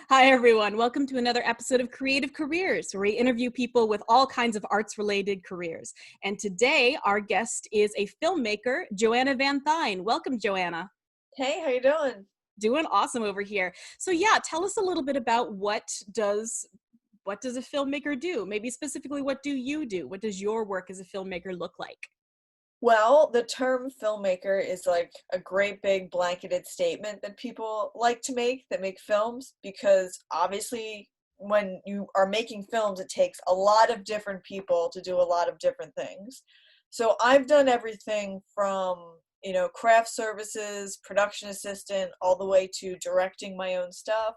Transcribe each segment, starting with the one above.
Hi, everyone. Welcome to another episode of Creative Careers, where we interview people with all kinds of arts-related careers. And today, our guest is a filmmaker, Jo Anna Van Thuyne. Welcome, Jo Anna. Hey, how you doing? Doing awesome over here. So yeah, tell us a little bit about what does a filmmaker do? Maybe specifically, what do you do? What does your work as a filmmaker look like? Well, the term filmmaker is like a great big blanketed statement that people like to make that make films because obviously when you are making films, it takes a lot of different people to do a lot of different things. So I've done everything from, craft services, production assistant, all the way to directing my own stuff.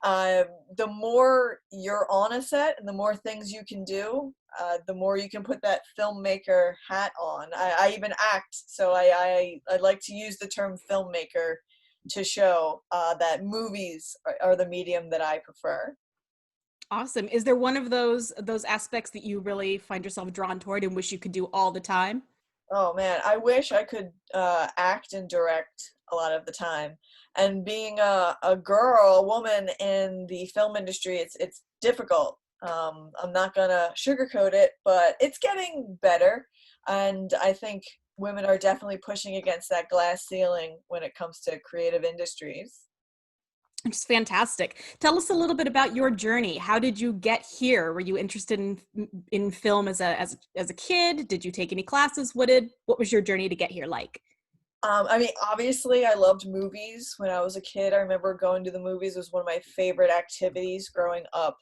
um, the more you're on a set and the more things you can do, the more you can put that filmmaker hat on. I even act, so I like to use the term filmmaker to show that movies are the medium that I prefer. Awesome. Is there one of those aspects that you really find yourself drawn toward and wish you could do all the time? Oh man, I wish I could act and direct a lot of the time. And being a girl, a woman in the film industry, it's difficult. I'm not gonna sugarcoat it, but it's getting better. And I think women are definitely pushing against that glass ceiling when it comes to creative industries. It's fantastic. Tell us a little bit about your journey. How did you get here? Were you interested in film as a kid? Did you take any classes? What was your journey to get here like? Obviously, I loved movies when I was a kid. I remember going to the movies was one of my favorite activities growing up.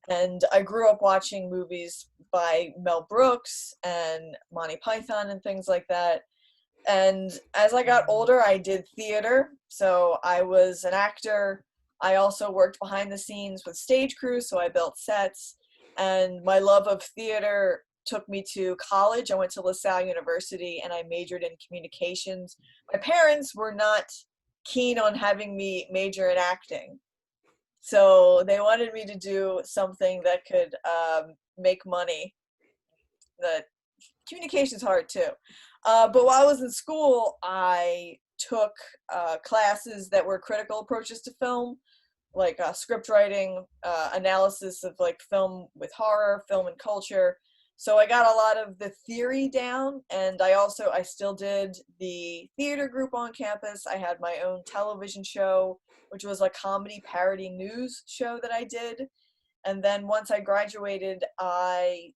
And I grew up watching movies by Mel Brooks and Monty Python and things like that. And as I got older, I did theater. So I was an actor. I also worked behind the scenes with stage crews, so I built sets. And my love of theater took me to college. I went to LaSalle University and I majored in communications. My parents were not keen on having me major in acting. So they wanted me to do something that could make money. The communication's hard too. But while I was in school, I took classes that were critical approaches to film, like script writing, analysis of like film with horror, film and culture. So I got a lot of the theory down, and I still did the theater group on campus. I had my own television show, which was a comedy parody news show that I did. And then once I graduated, I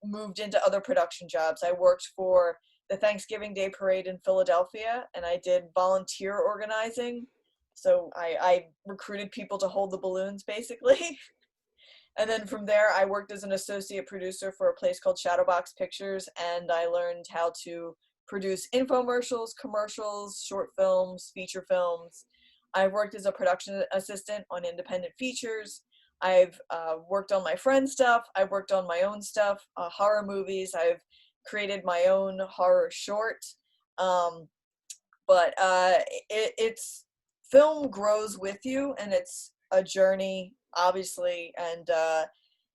moved into other production jobs. I worked for the Thanksgiving Day Parade in Philadelphia, and I did volunteer organizing. So I recruited people to hold the balloons, basically. And then from there, I worked as an associate producer for a place called Shadowbox Pictures, and I learned how to produce infomercials, commercials, short films, feature films. I've worked as a production assistant on independent features. I've worked on my friend's stuff. I've worked on my own stuff, horror movies. I've created my own horror short. Um, but it's film grows with you, and it's a journey, obviously. And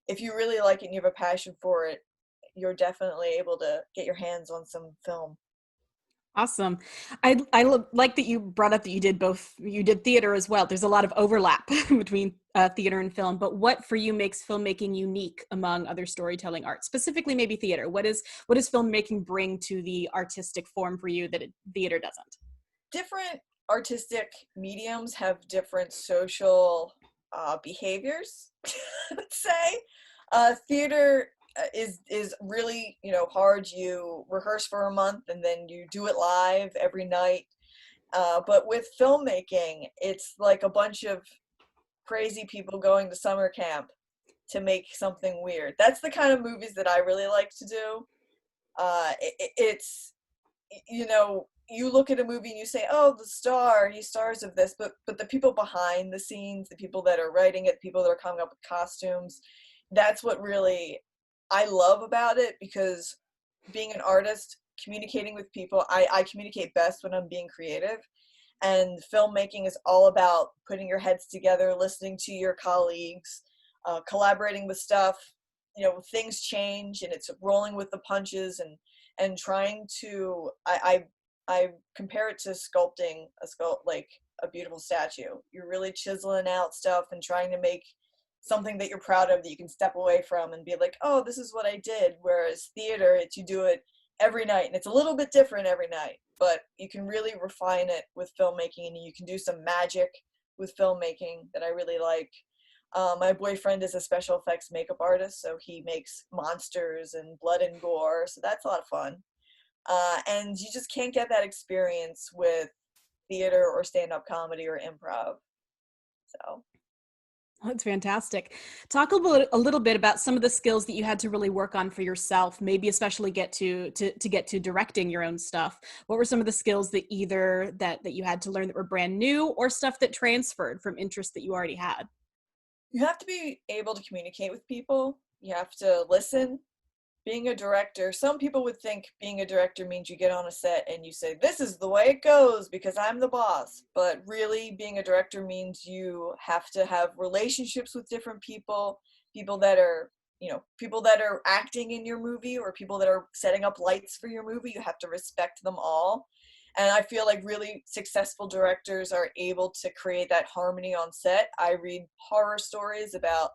if you really like it and you have a passion for it, you're definitely able to get your hands on some film. Awesome. Like that you brought up that you did theater as well. There's a lot of overlap between theater and film, but what for you makes filmmaking unique among other storytelling arts, specifically maybe theater? What does filmmaking bring to the artistic form for you that theater doesn't? Different artistic mediums have different social behaviors. Let's say theater is really hard. You rehearse for a month and then you do it live every night. But with filmmaking, it's like a bunch of crazy people going to summer camp to make something weird. That's the kind of movies that I really like to do. It's you look at a movie and you say, "Oh, the star, he stars of this," but the people behind the scenes, the people that are writing it, the people that are coming up with costumes, that's what really I love about it, because being an artist, communicating with people, I communicate best when I'm being creative. And filmmaking is all about putting your heads together, listening to your colleagues, collaborating with stuff. Things change, and it's rolling with the punches, and trying to. I compare it to sculpting a sculpt like a beautiful statue. You're really chiseling out stuff and trying to make something that you're proud of that you can step away from and be like, oh, this is what I did. Whereas theater, it's you do it every night, and it's a little bit different every night, but you can really refine it with filmmaking, and you can do some magic with filmmaking that I really like. My boyfriend is a special effects makeup artist, so he makes monsters and blood and gore, so that's a lot of fun. And you just can't get that experience with theater or stand-up comedy or improv. So That's fantastic. Talk a little bit about some of the skills that you had to really work on for yourself, maybe especially get to get to directing your own stuff. What were some of the skills that either that you had to learn that were brand new, or stuff that transferred from interests that you already had? you have to be able to communicate with people. You have to listen. Being a director, some people would think being a director means you get on a set and you say, this is the way it goes because I'm the boss. But really, being a director means you have to have relationships with different people, people that are, people that are acting in your movie or people that are setting up lights for your movie. You have to respect them all. And I feel like really successful directors are able to create that harmony on set. I read horror stories about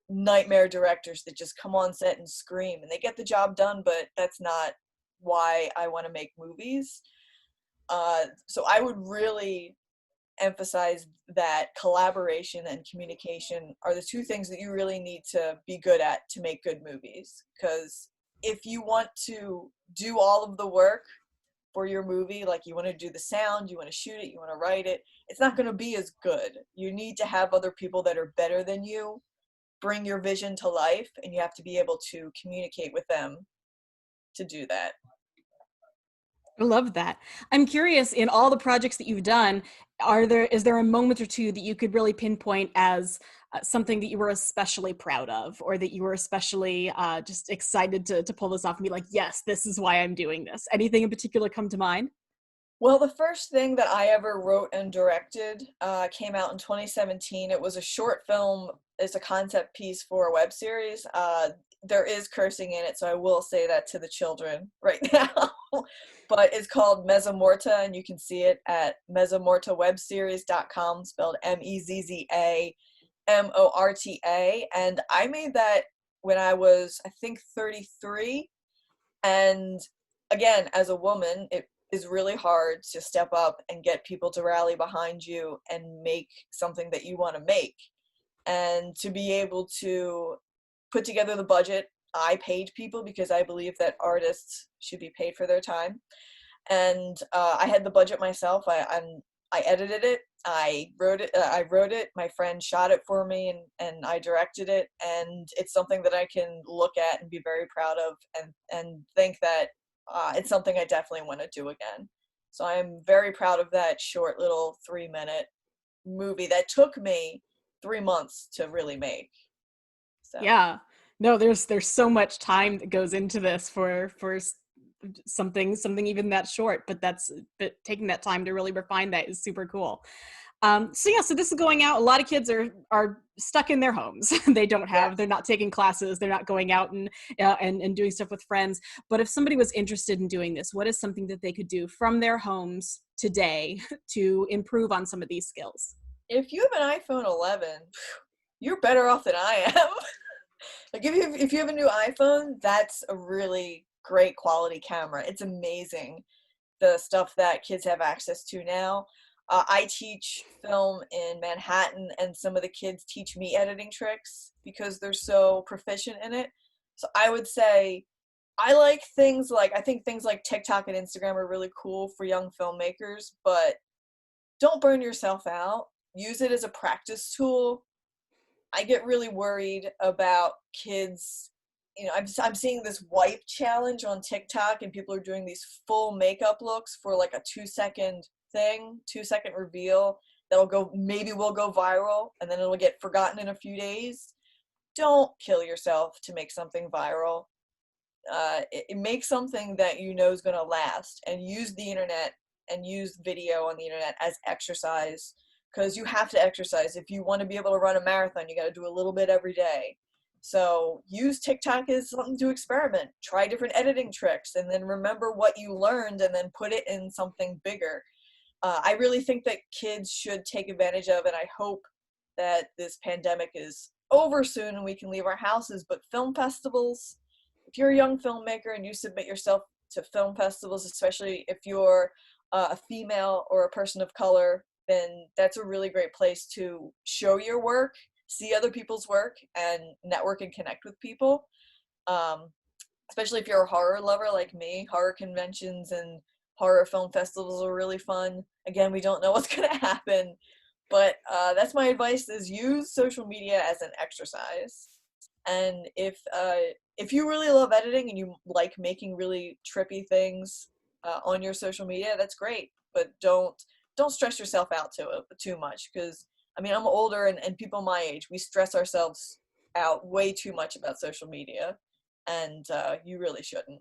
nightmare directors that just come on set and scream, and they get the job done, but that's not why I want to make movies. So I would really emphasize that collaboration and communication are the two things that you really need to be good at to make good movies. Because if you want to do all of the work for your movie, like you want to do the sound, you want to shoot it, you want to write it, it's not going to be as good. You need to have other people that are better than you bring your vision to life, and you have to be able to communicate with them to do that. I love that. I'm curious, in all the projects that you've done, is there a moment or two that you could really pinpoint as something that you were especially proud of, or that you were especially just excited to pull this off and be like, yes, this is why I'm doing this? Anything in particular come to mind? Well, the first thing that I ever wrote and directed came out in 2017. It was a short film. It's a concept piece for a web series. There is cursing in it, so I will say that to the children right now. But it's called Mezzamorta, and you can see it at mezzamortawebseries.com, spelled Mezzamorta. And I made that when I was, I think, 33. And again, as a woman, it is really hard to step up and get people to rally behind you and make something that you want to make. And to be able to put together the budget, I paid people because I believe that artists should be paid for their time. And I had the budget myself. I edited it. I wrote it. My friend shot it for me, and I directed it. And it's something that I can look at and be very proud of, and think that it's something I definitely want to do again. So I'm very proud of that short little 3-minute movie that took me 3 months to really make. So Yeah. No, there's so much time that goes into this for something even that short, but taking that time to really refine that is super cool. So yeah, so this is going out. A lot of kids are stuck in their homes. They're yes. not taking classes. They're not going out and doing stuff with friends. But if somebody was interested in doing this, what is something that they could do from their homes today to improve on some of these skills? If you have an iPhone 11, you're better off than I am. Like if you have a new iPhone, that's a really great quality camera. It's amazing the stuff that kids have access to now. I teach film in Manhattan, and some of the kids teach me editing tricks because they're so proficient in it. So I would say I think things like TikTok and Instagram are really cool for young filmmakers, but don't burn yourself out. Use it as a practice tool. I get really worried about kids. I'm seeing this wipe challenge on TikTok, and people are doing these full makeup looks for like a 2-second thing, 2-second reveal maybe will go viral, and then it'll get forgotten in a few days. Don't kill yourself to make something viral. It makes something that you know is going to last, and use the internet and use video on the internet as exercise, because you have to exercise. If you want to be able to run a marathon, you got to do a little bit every day. So use TikTok as something to experiment. Try different editing tricks, and then remember what you learned, and then put it in something bigger. I really think that kids should take advantage of, and I hope that this pandemic is over soon and we can leave our houses, but film festivals, if you're a young filmmaker and you submit yourself to film festivals, especially if you're a female or a person of color, then that's a really great place to show your work, see other people's work, and network and connect with people. Um, Especially if you're a horror lover like me, horror conventions and horror film festivals are really fun. Again, we don't know what's going to happen, but that's my advice: is use social media as an exercise. And if you really love editing and you like making really trippy things on your social media, that's great. But don't stress yourself out too much, because I mean, I'm older, and people my age, we stress ourselves out way too much about social media, and you really shouldn't.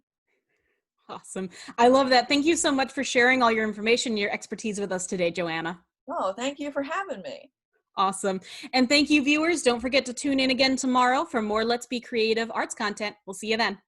Awesome. I love that. Thank you so much for sharing all your information, your expertise with us today, Joanna. Oh, thank you for having me. Awesome. And thank you, viewers. Don't forget to tune in again tomorrow for more Let's Be Creative arts content. We'll see you then.